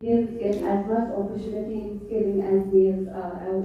Males get as much opportunity in skilling as males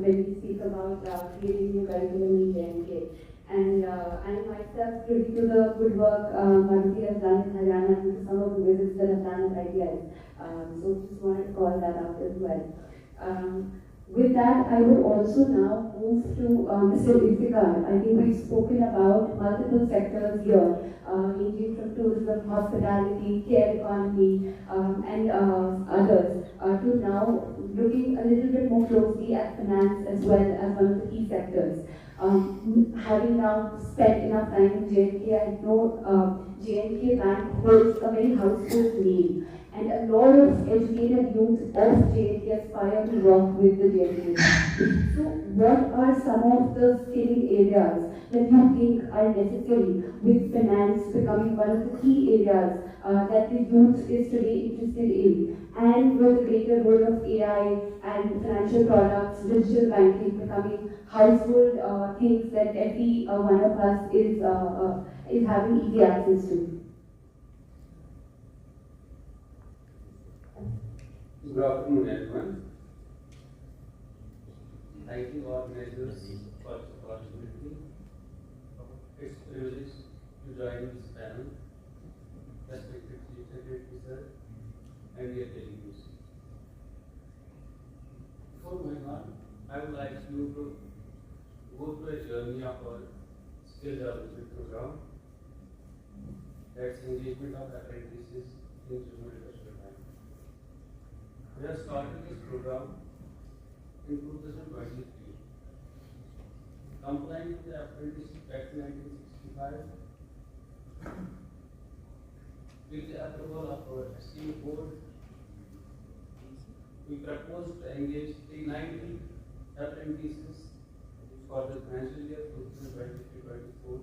when we speak about creating new curriculum in J&K. And I myself, privy to the good work Maruti has done in Haryana and to some of the visits that I've done at ITI. So just wanted to call that out as well. With that, I would also now move to Mr. Iftikhar. I think we've spoken about multiple sectors here, ranging from tourism, hospitality, care economy, and others, to now looking a little bit more closely at finance as well as one of the key sectors. Having now spent enough time in J&K, I know J&K Bank holds a very household name. And a lot of educated youth of JNK aspire to work with the JNK. So what are some of the skilling areas that you think are necessary with finance becoming one of the key areas that the youth is today interested in? And with the greater role of AI and financial products, digital banking becoming household things that every one of us is having easy access to. Good afternoon, everyone. Thank you, organizers, for this opportunity. It's a privilege to join this panel, respected Chief Secretary, sir, and dear delegates. Before moving on, I would like you to go through a journey of our skill development program. That's engagement of apprentices in human resource bank. We have started this program in 2023. Complying with the Apprenticeship Act 1965, with the approval of our esteemed board, we propose to engage 390 apprentices for the financial year 2023-24,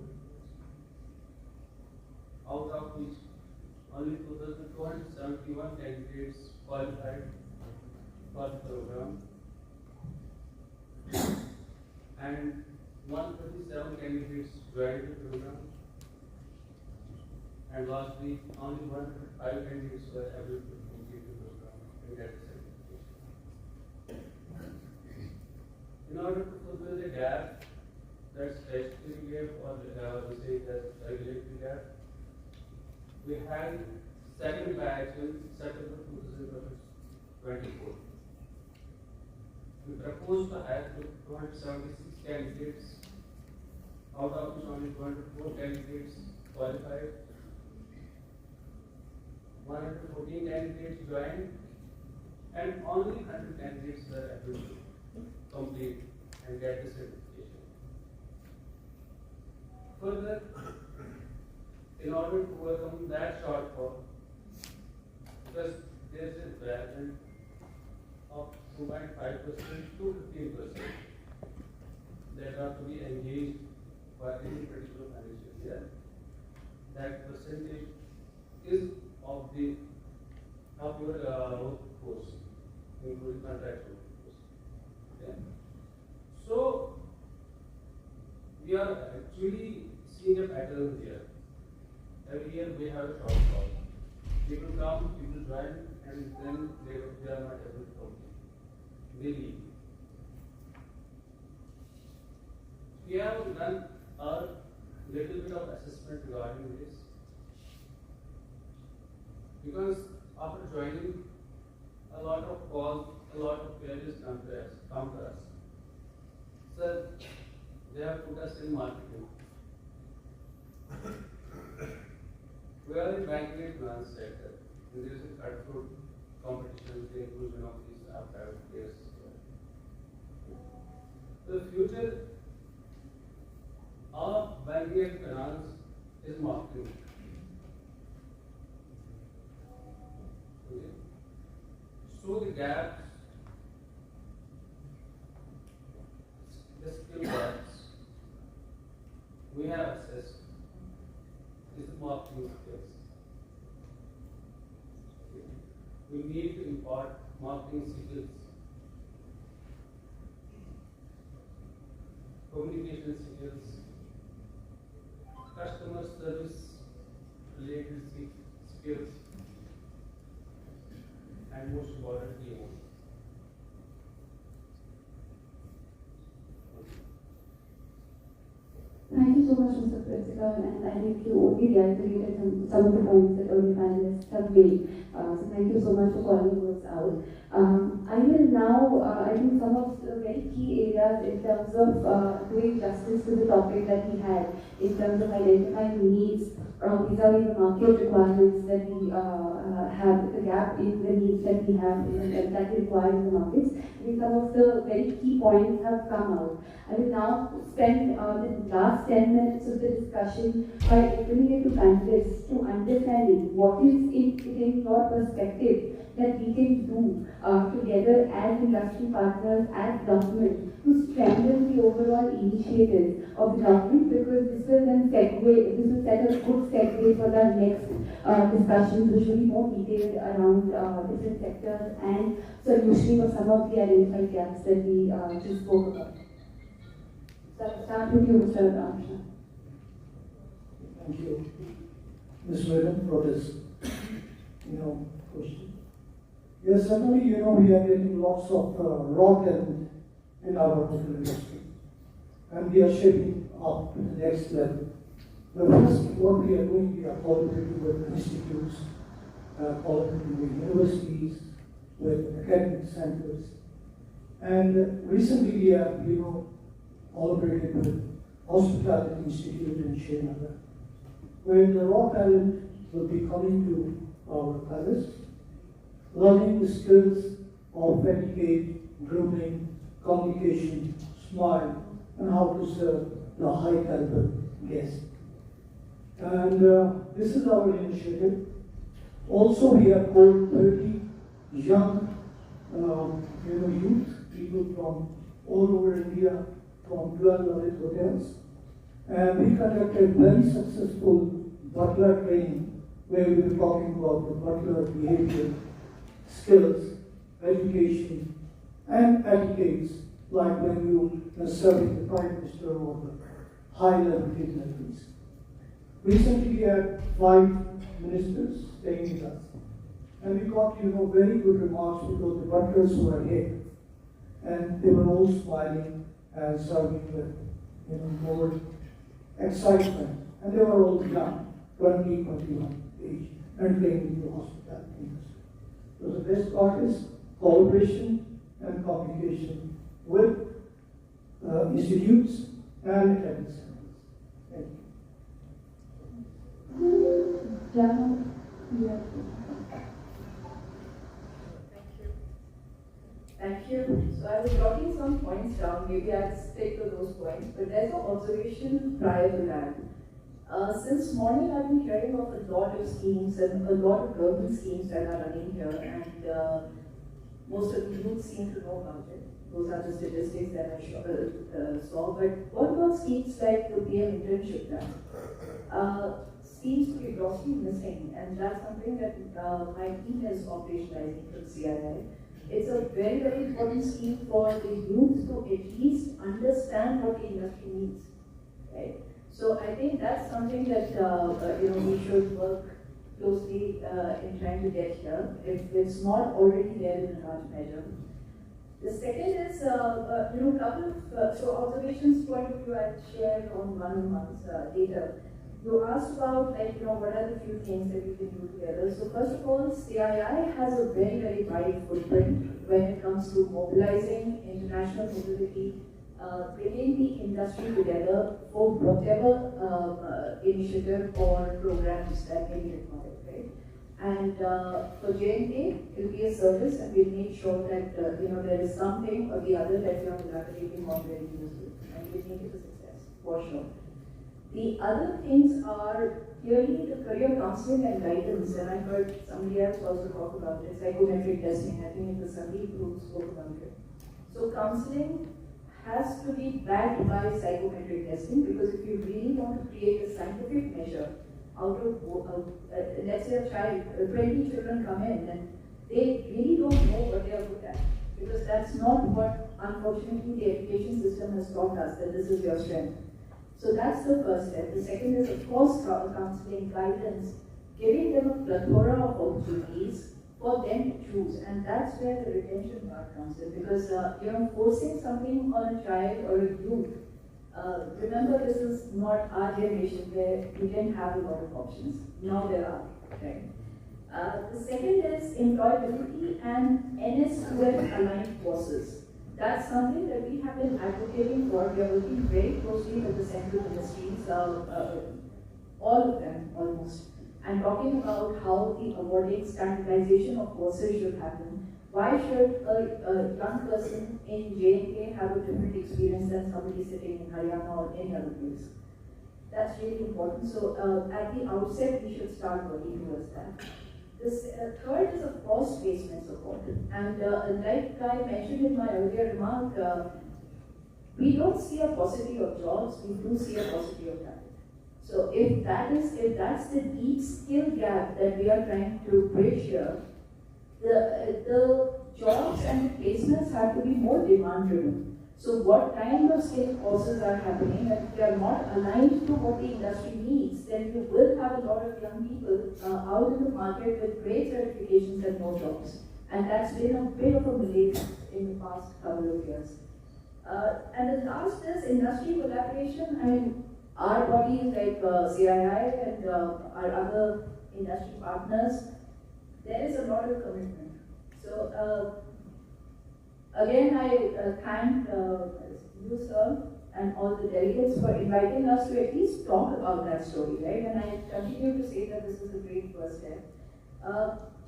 out of which only 2,271 candidates qualified for the program and 137 candidates joined the program, and lastly only 105 candidates were able to complete the program and get the certification. In order to fulfill the gap, that statutory gap or we say that regulatory gap, we had second batch in September 2024. We proposed to hire 276 candidates, out of which only 204 candidates qualified, 114 candidates joined, and only 100 candidates were able to complete and get the certification. Further, in order to overcome that shortfall, because there is a variation of 2.5% to 15% that are to be engaged for any particular financial year, that percentage is of your workforce, including contractual workforce. Okay? So we are actually seeing a pattern here. Every year we have a shortfall. People come, people join, and then they are not able to complete. They leave. We have done a little bit of assessment regarding this, because after joining, a lot of calls, a lot of queries come to us. Sir, they have put us in marketing. We are in banking and finance sector, and there is a cutthroat competition with the inclusion of these private players. The future of banking and finance is marketing. Okay. So the gaps, the skill gaps we have assessed is the marketing skills. Okay. We need to impart marketing skills, communication skills, customer service related skills, and and most importantly, emotions. Thank you so much, Mr. Principal, and I think you only reiterated some of the points that earlier panelists have made. So thank you so much for calling those out. I will now, I think some of the very key areas in terms of doing justice to the topic that we had, in terms of identifying needs, vis-a-vis the market requirements that we have, the gap in the needs that we have that we require in the markets. I think some of the very key points have come out. I will now spend the last 10 minutes of the discussion by opening it to panelists to understanding what is in your perspective that we can do together as industry partners, as government, to strengthen the overall initiatives of the government, because this will then this will set a good segue for the next discussions, which will be more detailed around different sectors and solutioning of some of the identified gaps that we just spoke about. So I'll start with you, Mr. Ramsha. Thank you, Ms. Madam, for this, question. Yes, certainly, we are getting lots of raw talent in our hotel industry, and we are shaping up to the next level. The first, what we are doing, we are collaborating with institutes, collaborating with universities, with academic centers, and recently we have, collaborated with Hospitality Institute in Srinagar, where the raw talent will be coming to our palace, learning the skills of etiquette, grooming, communication, smile, and how to serve the high caliber guest. And this is our initiative. Also, we have called 30 young, youth, people from all over India, from 12 Lalit hotels, and we conducted very successful butler training, where we were talking about the butler behavior, skills, education, and etiquettes, like when you are serving the Prime Minister or the high-level dignitaries. Recently, we had 5 ministers staying with us, and we got, very good remarks because the butlers were here, and they were all smiling and serving with, more excitement, and they were all young, 20, 21 age, and playing in the hospitality industry. So the best part is collaboration and communication with institutes and academic centers. Thank you. Jana, yeah. Thank you. So I was jotting some points down, maybe I'll stick to those points, but there's an observation prior to that. Since morning I've been hearing of a lot of schemes and a lot of government schemes that are running here, and most of the youth seem to know about it. Those are the statistics that I saw. But what about schemes like the PM internship plan? Seems to be grossly missing, and that's something that my team is operationalizing from CII. It's a very, very important scheme for the youth to at least understand what the industry needs, right? So I think that's something that we should work closely in trying to get here, if it's not already there in a large measure. The second is, couple of observations point of view I'll share on one-on-ones data. You asked about, what are the few things that we can do together. So first of all, CII has a very, very wide footprint when it comes to mobilizing international mobility, bringing the industry together for whatever initiative or programs that may be required, right? And for J&K, it will be a service, and we'll make sure that there is something or the other that we are collaborating on very closely, and we'll make it a success, for sure. The other things are clearly the career counseling and guidance, and I heard somebody else also talk about it, psychometric testing. I think it was somebody who spoke about it. So counseling has to be backed by psychometric testing, because if you really want to create a scientific measure out of, let's say a child, 20 children come in, and they really don't know what they are good at, because that's not what, unfortunately, the education system has taught us, that this is your strength. So that's the first step. The second is, of course, counseling, guidance, giving them a plethora of opportunities for them to choose, and that's where the retention part comes in. Because forcing something on a child or a youth. Remember, this is not our generation where we didn't have a lot of options. Now there are, right? The second is employability and NS2L aligned courses. That's something that we have been advocating for. We are working very closely with the central ministries, all of them almost, and talking about how the awarding standardization of courses should happen. Why should a young person in J&K have a different experience than somebody sitting in Haryana or any other place? That's really important. So at the outset, we should start working towards that. This third is, of course, placement support. And like I mentioned in my earlier remark, we don't see a paucity of jobs, we do see a paucity of talent. So if that's the deep skill gap that we are trying to bridge here, the jobs and the placements have to be more demand driven. So what kind of skill courses are happening, and if they are not aligned to what the industry needs, then you will have a lot of young people out in the market with great certifications and no jobs. And that's been a bit of a malaise in the past couple of years. And the last is industry collaboration. I mean, our bodies like CII and our other industry partners, there is a lot of commitment. So again, I thank you, sir, and all the delegates for inviting us to at least talk about that story, right? And I continue to say that this is a great first step.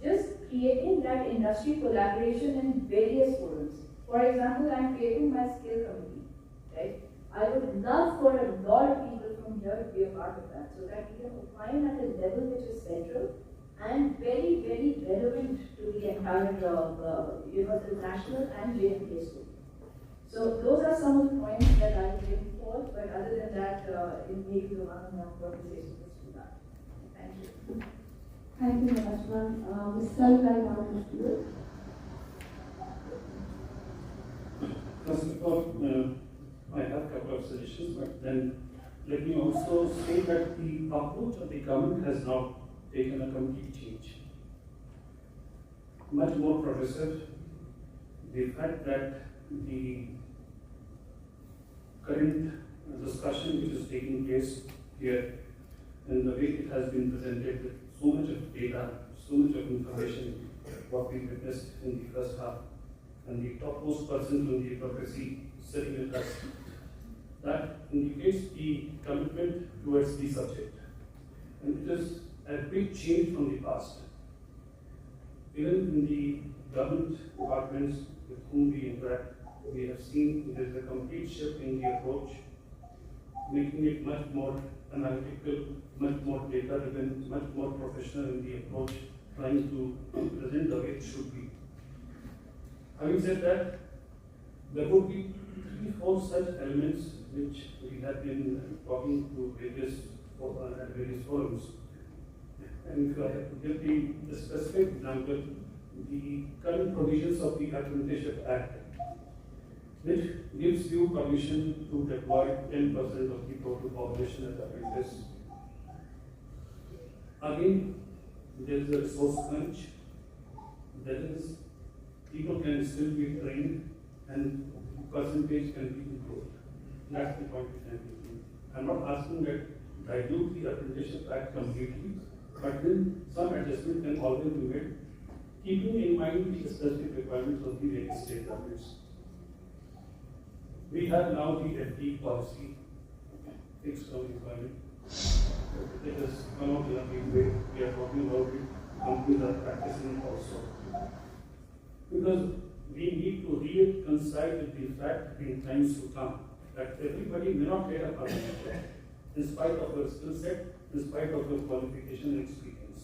Just creating that industry collaboration in various forums. For example, I'm creating my skill committee, right? I would love for a lot of people from here to be a part of that, so that we can opine at a level which is central and very, very relevant to the entire, the national and J&K story. So those are some of the points that I would bring forth, but other than that, maybe the one-on-one conversation is to that. Thank you. Thank you, Rashman. Ms. Selva, I want to do it. First of all, I have a couple of suggestions, but then let me also say that the approach of the government has now taken a complete change. Much more progressive. The fact that the current discussion which is taking place here and the way it has been presented with so much of data, so much of information, what we witnessed in the first half, and the topmost person from the bureaucracy sitting with us, that indicates the commitment towards the subject. And it is a big change from the past. Even in the government departments with whom we interact, we have seen there is a complete shift in the approach, making it much more analytical, much more data-driven, much more professional in the approach, trying to present the way it should be. Having said that, there would be 3-4 such elements which we have been talking to at various forums. And if I have to give the specific example, the current provisions of the Apprenticeship Act, which gives you permission to deploy 10% of the total population as apprentices. Again, there is a resource crunch. That is, people can still be trained and percentage can be improved. That's the point which I'm making. I'm not asking that dilute the Apprenticeship Act completely, but then some adjustment can always be made, keeping in mind the specific requirements of the various state governments. We have now the FD policy, fixed term employment. It is one of the way we are talking about it, companies are practicing also. Because we need to reconcile with the fact in times to come that everybody may not get a permanent job, in spite of your skill set, in spite of your qualification and experience.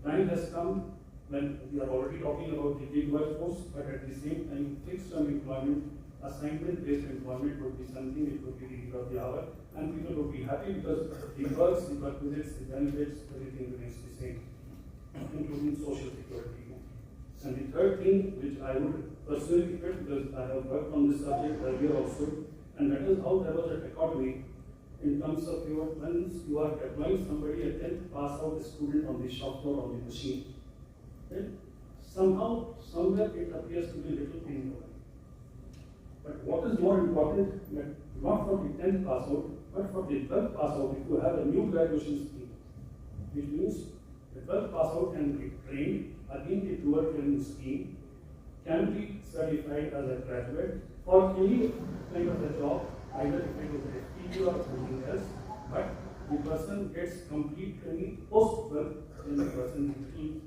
Time has come when we are already talking about the gig workforce, but at the same time, fixed term employment, assignment-based employment would be something which would be the need of the hour, and people would be happy because the perks, the perquisites, the benefits, everything remains the same, including social security. And the third thing, which I would personally fit, because I have worked on this subject earlier also, and that is how there was a dichotomy in terms of once you are deploying somebody, a 10th pass out student on the shop floor on the machine, then somehow, somewhere it appears to be a little painful. But what is more important, that not for the 10th pass out, but for the 12th pass out, if you have a new graduation scheme, which means the 12th pass out can be trained again the dual training scheme, can be certified as a graduate for any kind of a job, either if it is a FTE or something else, but the person gets complete training post 12, then the person will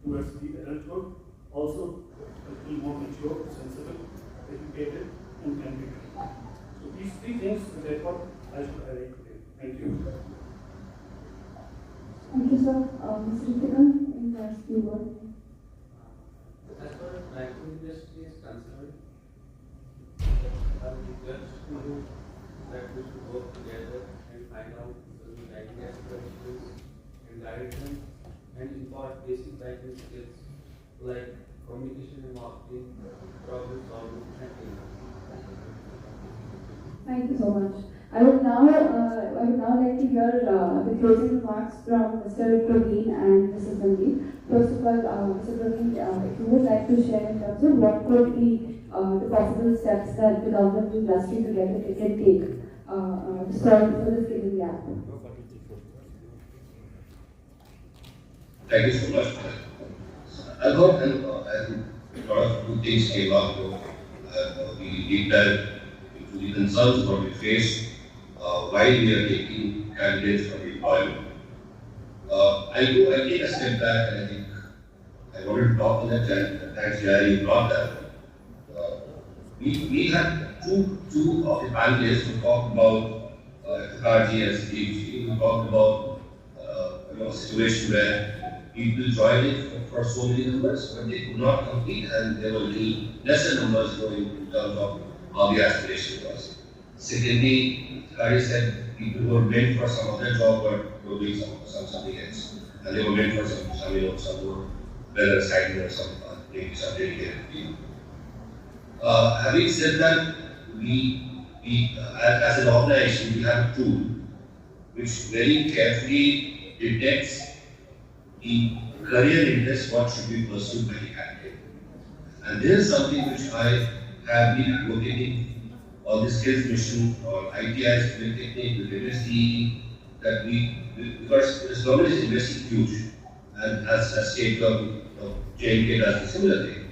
towards the adulthood, also a little more mature, sensible, educated, and can be trained. So these three things, therefore, I should highlight today. Thank you. Thank you, sir. Mr. Ritika, in the last few words. As far as banking industry is concerned, I would request to you that we should work together and find out the banking aspirations and guide them and impart basic banking skills like communication and marketing, problem solving, and teamwork. Thank you so much. I would now like to hear the closing remarks from Mr. Praveen and Mrs. Sandeep. First of all, Mr. Praveen, if you would like to share in terms of what could be the possible steps that the government and industry together can take to solve for the skilling gap. Thank you so much. I got a lot of good things came up. We deep dive into the concerns what we face while we are taking candidates from employment. I'll take a step back, and I think I wanted to talk on that, and thanks Jerry, you brought that. We had two of the panelists who talked about FKRG and Steve, who talked about a situation where people joined it for so many numbers, but they could not compete, and there were little lesser numbers going in terms of how the aspiration was. Secondly, Kari said people who were meant for some other job were doing something else, and they were meant for some more better assignment or maybe some dedicated field. Having said that, we as an organization, we have a tool which very carefully detects the career interest, what should be pursued by the candidate. And this is something which I have been advocating on the skills mission or ITI's technique with MSD, that because this government is investing huge, and as state government, JNK does a similar thing.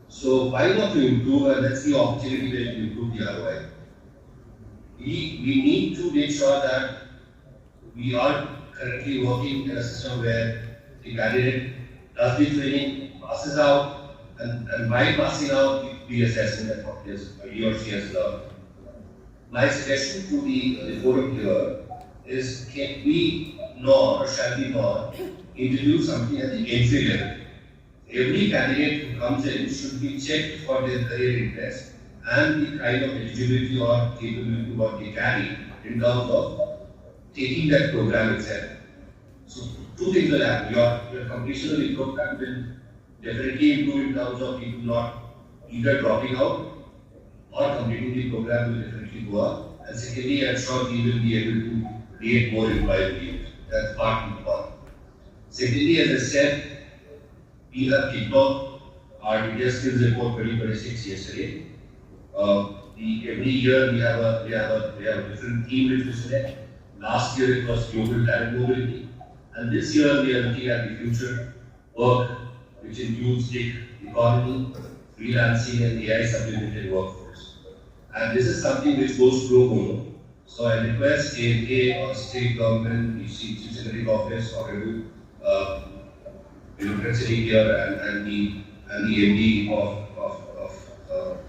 So why not to improve, and that's the opportunity to improve the ROI. We need to make sure that we are currently working in a system where the candidate does the training, passes out, and while passing out, we assess that what he or she has learned. My suggestion to the forum here is, can we not, or shall we not, introduce something at the entry level? Every candidate who comes in should be checked for their career interest and the kind of eligibility or capability what they carry in terms of taking that program itself. So two things will happen. Your completion of the program will definitely improve in terms of people not either dropping out or completing the program will definitely go up. And secondly, I'm sure we will be able to create more employability. That's part one. Secondly, as I said, we have kicked off our India Skills Report 2026 yesterday. Every year we have a different theme which we select. Last year it was global talent mobility, and this year we are looking at the future work, which includes gig economy, freelancing, and AI supplemented workforce. And this is something which goes pro bono. So I request ANK or state government, Chief Secretary Office, or University here and the MD of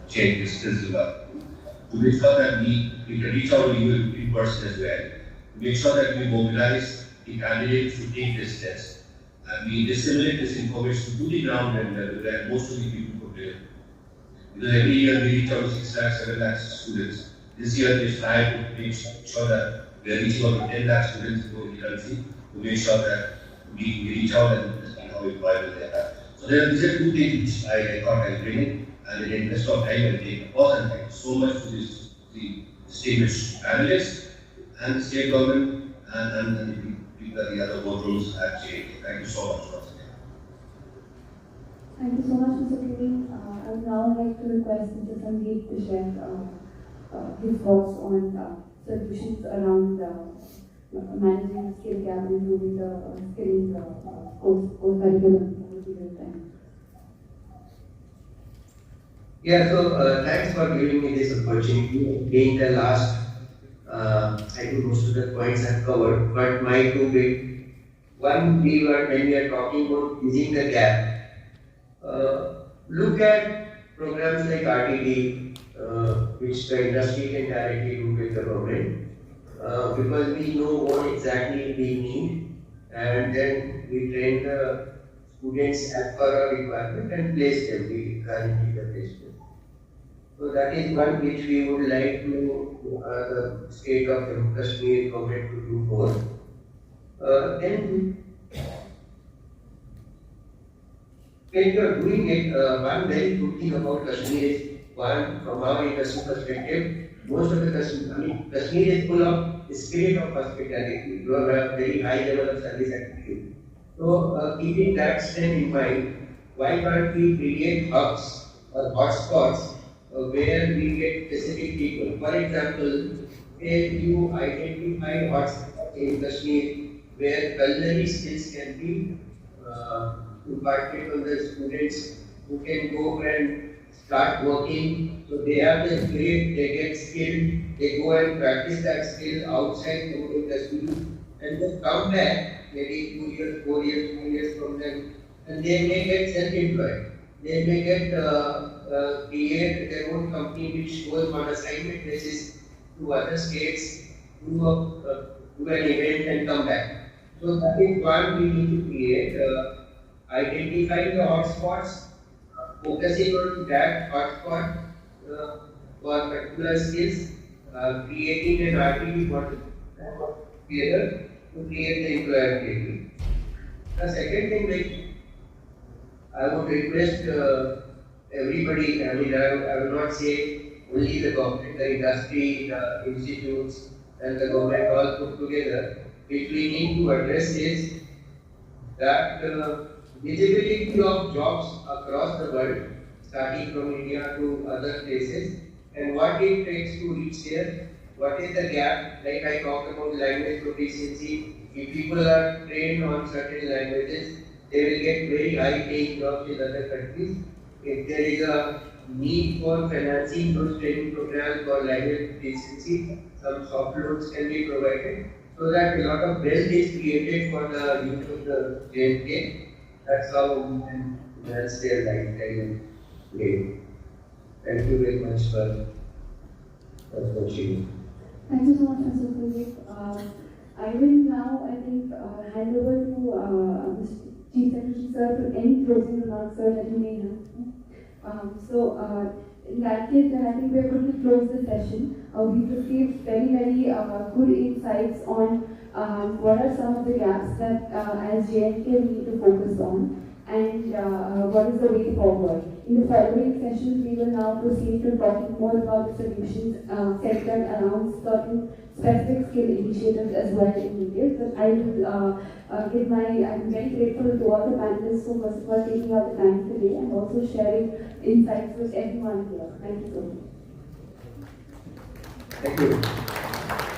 change skills development, to make sure that we can reach out to you in person as well, to make sure that we mobilize the candidates to take this test, and we disseminate this information to the ground level where most of the people could live. Because every year we reach out to 6 lakh, 7 lakh students. This year we try to make sure that we are reaching out to 10 lakh students in the country to make sure that we reach out and how employable they are. So these are two things which I thought I'll bring in, and in the interest of time I'll take a pause, and thank you so much to the distinguished panelists and the state government and the other boardrooms at JNK. Thank you so much once again. Thank you so much, Mr. Praveen. I would now like to request Mr. Sandeep to share his thoughts on solutions around managing skill gap and improving the skilling course curriculum over the period of time. Yeah, so thanks for giving me this opportunity. Being the last, I think most of the points I've covered, but my two bit. One, when we are talking about bridging the gap, look at programs like RTD, which the industry can directly do with the government, because we know what exactly we need, and then we train the students as per our requirement and place them. We guarantee the placement. So that is one which we would like to the state of Jammu Kashmir government to do more. Then when you are doing it, one very good thing about Kashmir is, one, from our industry perspective, most of the Kashmir is full of spirit of hospitality. You have a very high level of service attitude. So, keeping that strength in mind, why can't we create hubs or hotspots where we get specific people? For example, if you identify hotspots in Kashmir where culinary skills can be imparted on the students who can go and start working. So they have the spirit, they get skilled, they go and practice that skill outside the school and then come back maybe 2 years, 4 years, 2 years from them, and they may get self-employed. They may get create their own company which goes on assignment basis to other states, do an event and come back. So that is one we need to create. Identifying the hotspots, focusing on that hotspot for particular skills, creating an RTD model together to create the employability. The second thing which I would request everybody, I mean, I will not say only the government, the industry, the institutes, and the government all put together, which we need to address is that visibility of jobs across the world, starting from India to other places, and what it takes to reach there, what is the gap, like I talked about language proficiency. If people are trained on certain languages, they will get very high paying jobs in other countries. If there is a need for financing those training programs for language proficiency, some soft loans can be provided so that a lot of wealth is created for the youth of the JNK. That's how we can enhance their lifestyle today. Thank you very much for watching. Thank you so much, Mr. Kuldeep. I will now, I think, hand over to Mr. Chief Secretary Sir for any closing remarks, sir, that you may have. In that case, then I think we are going to close the session. We've received very good insights on what are some of the gaps that as JNK we need to focus on, and what is the way forward. In the following sessions, we will now proceed to talking more about the solutions centered around certain specific skill initiatives as well in detail. But I will I'm very grateful to all the panelists for first of all taking out the time today and also sharing insights with everyone here. Thank you so much. Thank you.